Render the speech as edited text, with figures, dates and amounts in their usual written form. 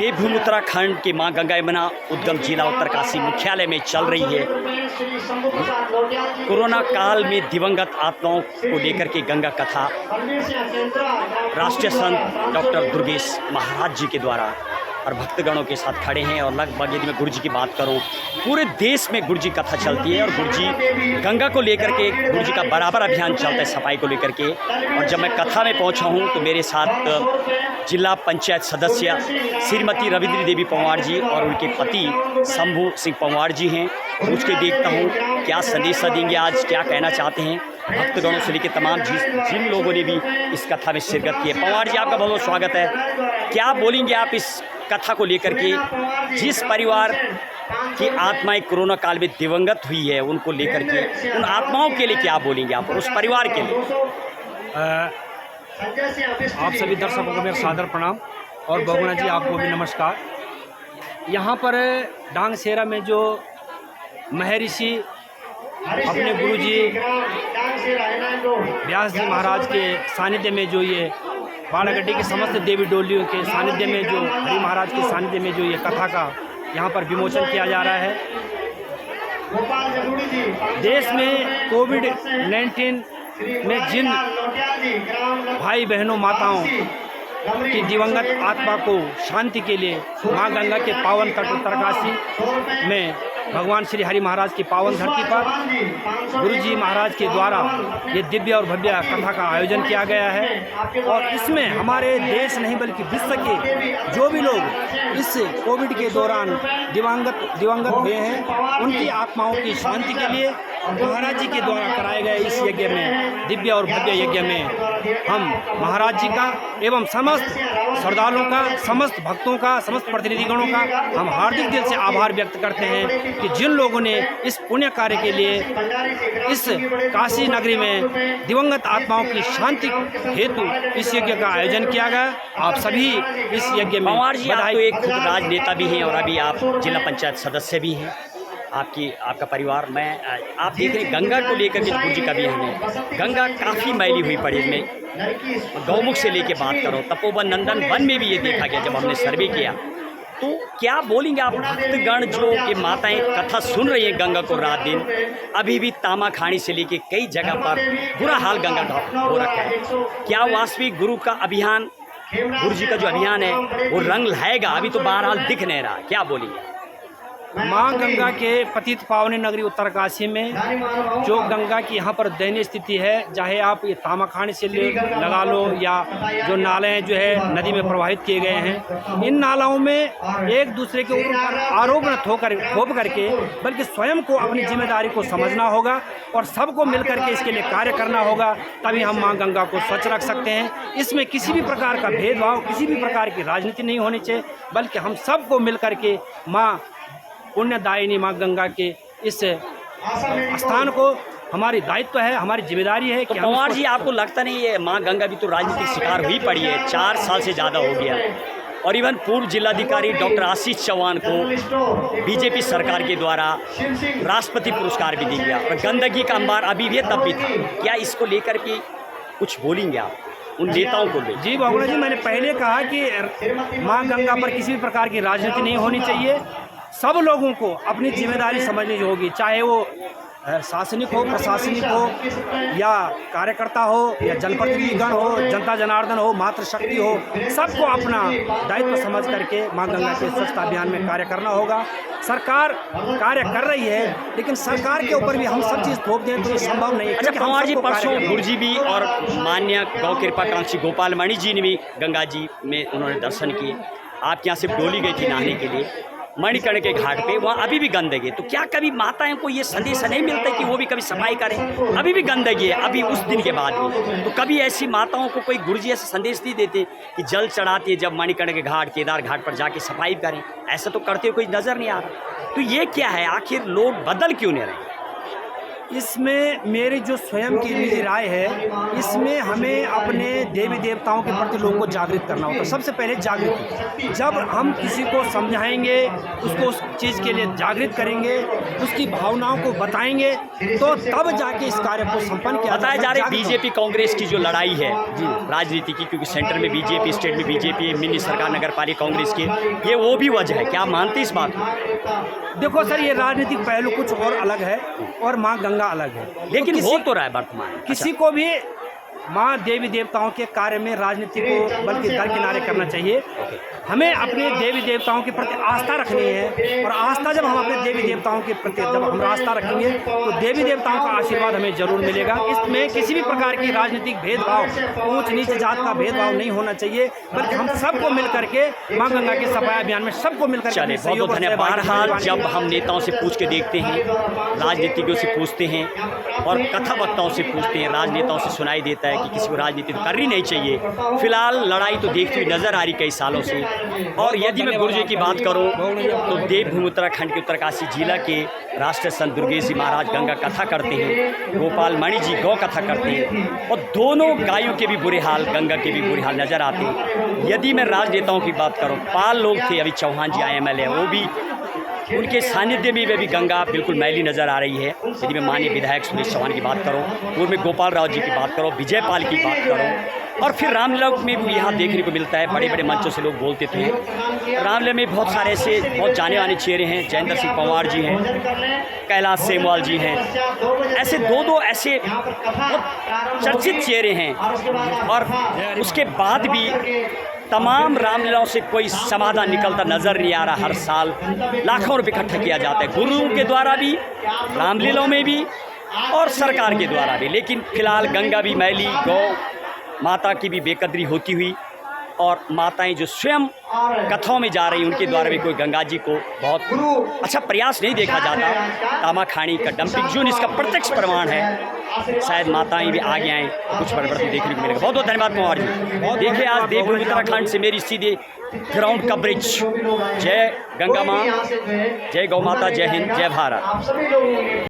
देवभूमि उत्तराखंड के मां गंगा यमुना उद्गम जिला उत्तरकाशी मुख्यालय में चल रही है कोरोना काल में दिवंगत आत्माओं को लेकर के गंगा कथा राष्ट्रीय संत डॉक्टर दुर्गेश महाराज जी के द्वारा और भक्तगणों के साथ खड़े हैं। और लगभग यदि मैं गुरु जी की बात करूं, पूरे देश में गुरु जी कथा चलती है और गुरु जी गंगा को लेकर के गुरु जी का बराबर अभियान चलता है सफाई को लेकर के। और जब मैं कथा में पहुंचा हूं तो मेरे साथ जिला पंचायत सदस्य श्रीमती रविंद्री देवी पंवार जी और उनके पति शंभू सिंह पंवार जी हैं। पूछ के देखता हूँ क्या संदेश देंगे, आज क्या कहना चाहते हैं भक्तगणों से लेकर तमाम जिन लोगों ने भी इस कथा में शिरकत की है। पंवार जी, आपका बहुत बहुत स्वागत है। क्या बोलेंगे आप इस कथा को लेकर के, जिस परिवार की आत्माएं कोरोना काल में दिवंगत हुई है उनको लेकर के, उन आत्माओं के लिए क्या बोलेंगे आप और उस परिवार के लिए? आप सभी दर्शकों को मेरा सादर प्रणाम और बहुगुणा जी आपको भी नमस्कार। यहाँ पर डांगसेरा में जो महर्षि अपने गुरु जी व्यास जी महाराज के सानिध्य में जो ये बाड़ागड्डी के समस्त देवी डोलियों के सानिध्य में जो हरि महाराज के सानिध्य में जो ये कथा का यहाँ पर विमोचन किया जा रहा है। देश में कोविड-19 में जिन भाई बहनों माताओं की दिवंगत आत्मा को शांति के लिए माँ गंगा के पावन तट उत्तरकाशी में भगवान श्री हरि महाराज की पावन धरती पर गुरु जी महाराज के द्वारा ये दिव्य और भव्य कथा का आयोजन किया गया है। और इसमें हमारे देश नहीं बल्कि विश्व के जो भी लोग इस कोविड के दौरान दिवंगत हुए हैं उनकी आत्माओं की शांति के लिए महाराज जी के द्वारा कराए गए इस यज्ञ में, दिव्य और भव्य यज्ञ में हम महाराज जी का एवं समस्त श्रद्धालुओं का, समस्त भक्तों का, समस्त प्रतिनिधिगणों का हम हार्दिक दिल से आभार व्यक्त करते हैं कि जिन लोगों ने इस पुण्य कार्य के लिए इस काशी नगरी में दिवंगत आत्माओं की शांति हेतु इस यज्ञ का आयोजन किया गया। आप सभी इस यज्ञ में बधाई। तो एक खुद राजनेता भी हैं और अभी आप जिला पंचायत सदस्य भी हैं, आपका परिवार। आप देख रहे गंगा को लेकर के गुरु जी का भी है। गंगा काफ़ी मैली हुई पड़ी इसमें, गौमुख से लेके बात करो, तपोवन नंदन वन में भी ये देखा गया जब हमने सर्वे किया। तो क्या बोलेंगे आप भक्तगण जो कि माताएं कथा सुन रही हैं गंगा को रात दिन, अभी भी तामा खानी से लेके कई जगह पर बुरा हाल गंगा का हो रखा है। क्या वास्तविक गुरु का अभियान, गुरु जी का जो अभियान है वो रंग लाएगा? अभी तो बहरहाल दिख नहीं रहा, क्या बोलेंगे? माँ गंगा के पतित पावनी नगरी उत्तरकाशी में जो गंगा की यहाँ पर दयनीय स्थिति है, चाहे आप ये तामाखानी से लगा लो या जो नाले जो है नदी में प्रवाहित किए गए हैं, इन नालाओं में एक दूसरे के ऊपर आरोप न थोप करके बल्कि स्वयं को अपनी जिम्मेदारी को समझना होगा और सबको मिल करके इसके लिए कार्य करना होगा, तभी हम माँ गंगा को स्वच्छ रख सकते हैं। इसमें किसी भी प्रकार का भेदभाव, किसी भी प्रकार की राजनीति नहीं होनी चाहिए, बल्कि हम सबको मिल करके माँ पुण्यदायिनी माँ गंगा के इस स्थान को हमारी दायित्व है, हमारी जिम्मेदारी है कि पंवार जी, आपको लगता नहीं है माँ गंगा भी तो राजनीतिक शिकार हुई पड़ी है? 4 साल से ज़्यादा हो गया और इवन पूर्व जिलाधिकारी डॉक्टर आशीष चौहान को बीजेपी सरकार के द्वारा राष्ट्रपति पुरस्कार भी दिया गया और गंदगी का अंबार अभी भी तब भी था। क्या इसको लेकर के कुछ बोलेंगे आप उन नेताओं को भी? जी बहुगुणा जी, मैंने पहले कहा कि माँ गंगा पर किसी भी प्रकार की राजनीति नहीं होनी चाहिए। सब लोगों को अपनी जिम्मेदारी समझनी होगी, चाहे वो शासनिक हो, प्रशासनिक हो या कार्यकर्ता हो या जनप्रतिनिधिगण हो, जनता जनार्दन हो, मातृशक्ति हो, सबको अपना दायित्व समझ करके माँ गंगा के स्वच्छता अभियान में कार्य करना होगा। सरकार कार्य कर रही है, लेकिन सरकार के ऊपर भी हम सब चीज़ थोप दें तो ये संभव नहीं है। अच्छा पंवार जी, परसों गुरु जी भी और मान्य गौ कृपाकांक्षी गोपाल मणि जी ने भी गंगा जी में उन्होंने दर्शन किए। आपके यहाँ से डोली गई थी नहाने के लिए मणिकर्ण के घाट पे, वहाँ अभी भी गंदगी है। तो क्या कभी माताओं को ये संदेश नहीं मिलता कि वो भी कभी सफाई करें? अभी भी गंदगी है, अभी उस दिन के बाद भी। तो कभी ऐसी माताओं को कोई गुरुजी ऐसा संदेश नहीं देते कि जल चढ़ाती है जब मणिकर्ण के घाट, केदार घाट पर जाके सफाई करें? ऐसा तो करते हुए कोई नज़र नहीं आ रहा। तो ये क्या है, आखिर लोग बदल क्यों नहीं रहे? इसमें मेरी जो स्वयं की निजी राय है, इसमें हमें अपने देवी देवताओं के प्रति लोगों को जागृत करना होगा। सबसे पहले जागृति, जब हम किसी को समझाएंगे, उसको उस चीज़ के लिए जागृत करेंगे, उसकी भावनाओं को बताएंगे, तो तब जाके इस कार्य को संपन्न किया बताया जा रहा है। बीजेपी कांग्रेस की जो लड़ाई है राजनीति की, क्योंकि सेंटर में बीजेपी, स्टेट में बीजेपी, मिनी सरकार, नगर पालिका कांग्रेस की, ये वो भी वजह है। क्या आप मानते हैं इस बात को? देखो सर, ये राजनीतिक पहलू कुछ और अलग है और माँ गंगा अलग है, लेकिन तो हो तो रहा है वर्तमान। किसी को भी माँ देवी देवताओं के कार्य में राजनीति को बल्कि दरकिनारे करना चाहिए। हमें अपने देवी देवताओं के प्रति आस्था रखनी है, और आस्था जब हम अपने देवी देवताओं के प्रति जब हम आस्था रखेंगे तो देवी देवताओं का आशीर्वाद हमें जरूर मिलेगा। इसमें किसी भी प्रकार की राजनीतिक भेदभाव, ऊंच नीच जात का भेदभाव नहीं होना चाहिए, बल्कि हम सबको मिल करके माँ गंगा के सफाई अभियान में सबको मिलकर चले। बहुत बहुत धन्यवाद। बहरहाल जब हम नेताओं से पूछ के देखते हैं, राजनीतिज्ञों से पूछते हैं और कथा वक्ताओं से पूछते हैं, राजनेताओं से सुनाई देता है कि किसी को राजनीति तो करनी नहीं चाहिए। फिलहाल लड़ाई तो देखती हुई नजर आ रही कई सालों से। और यदि मैं गुरु जी की बात करूं तो देवभूमि उत्तराखंड के उत्तरकाशी जिला के राष्ट्रीय संत दुर्गेश जी महाराज गंगा कथा करते हैं, गोपाल मणि जी गौ कथा करते हैं, और दोनों गायों के भी बुरे हाल, गंगा के भी बुरे हाल नजर आते हैं। यदि मैं राजनेताओं की बात करूं, पाल लोग थे, अभी चौहान जी IMLA, वो भी उनके सानिध्य में भी गंगा बिल्कुल मैली नज़र आ रही है। यदि मैं माननीय विधायक सुरेश चौहान की बात करूँ, पूर्व में गोपाल राव जी की बात करो, विजय पाल की बात करो, और फिर रामलीला में भी यहाँ देखने को मिलता है। बड़े बड़े मंचों से लोग बोलते थे। रामलीला में बहुत सारे ऐसे बहुत जाने माने चेहरे हैं। जयेंद्र सिंह पंवार जी हैं, कैलाश सेमवाल जी हैं, ऐसे दो ऐसे बहुत चर्चित चेहरे हैं। और उसके बाद भी तमाम रामलीलाओं से कोई समाधान निकलता नज़र नहीं आ रहा। हर साल लाखों रुपये इकट्ठा किया जाता है, गुरुओं के द्वारा भी, रामलीलाओं में भी, और सरकार के द्वारा भी। लेकिन फिलहाल गंगा भी मैली, गौ माता की भी बेकदरी होती हुई, और माताएं जो स्वयं कथाओं में जा रही, उनके द्वारा भी कोई गंगा जी को बहुत अच्छा प्रयास नहीं देखा जाता। तामाखानी का डंपिंग जोन इसका प्रत्यक्ष प्रमाण है। शायद माताएं भी आगे आएँ, कुछ परिवर्तन देखने को मिलेगा। बहुत बहुत धन्यवाद कुमार जी। देखिए, आज देवभूमि उत्तराखंड से मेरी सीधे ग्राउंड कवरेज। जय गंगा माँ, जय गौ माता, जय हिंद, जय भारत।